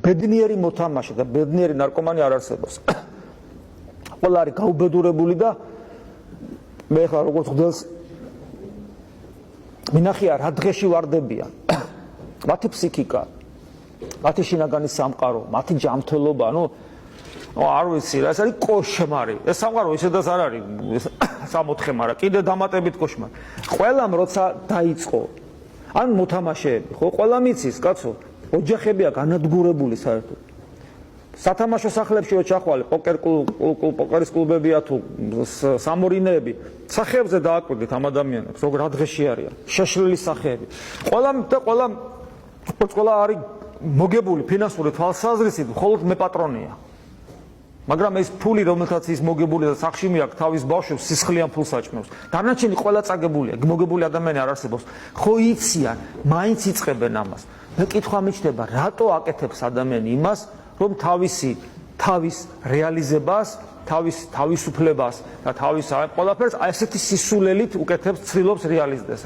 ბედნიერი მოთამაშე და ბედნიერი ნარკომანი არ არსებობს. ყველა არის გაუბედურებული და მე ხარ როგორც ხდელს მინახია რა დღეში ვარდებიან. მათი ფსიქიკა, მათი შინაგანი სამყარო, მათი ჯანმრთელობა, არ ვიცი რა, ეს არის კოშმარი. ეს სამყარო ისედაც არ არის 64, მაგრამ კიდე დამატებით კოშმარი. ყველამ როცა დაიწყო, ან მოთამაშეები, ხო, ყველა მიცის, კაცო, ოჯახებია განადგურებული საერთოდ. სათამაშო სახლებში რო ჩახვალე, პოკერის კლუბებია თუ სამორინეები, სახეებზე დააკვირდით ამ ადამიანებს, როგორ რა დღეში არიან, შეშლილი სახეები. ყველა არის მოგებული ფინანსური თვალსაზრისით, მხოლოდ მე პატრონია. მაგრამ ეს ფული, რომელთაც ის მოგებული და სახში მიაქვს თავის ბავშვებს, სისხლიან ფულს აჭმევს. დანარჩენი ყველა წაგებულია, მოგებული ადამიანი არ არსებობს. ხო იციან, მაინც იწყებენ ამას. მე კითხვა მიჩნდება, რატო აკეთებს ადამიანი იმას, რომ თავის რეალიზებას, თავის თავისუფლებას და თავის ყველაფერს ესეთი სისულელით უკეთებს, ცდილობს რეალიზდეს.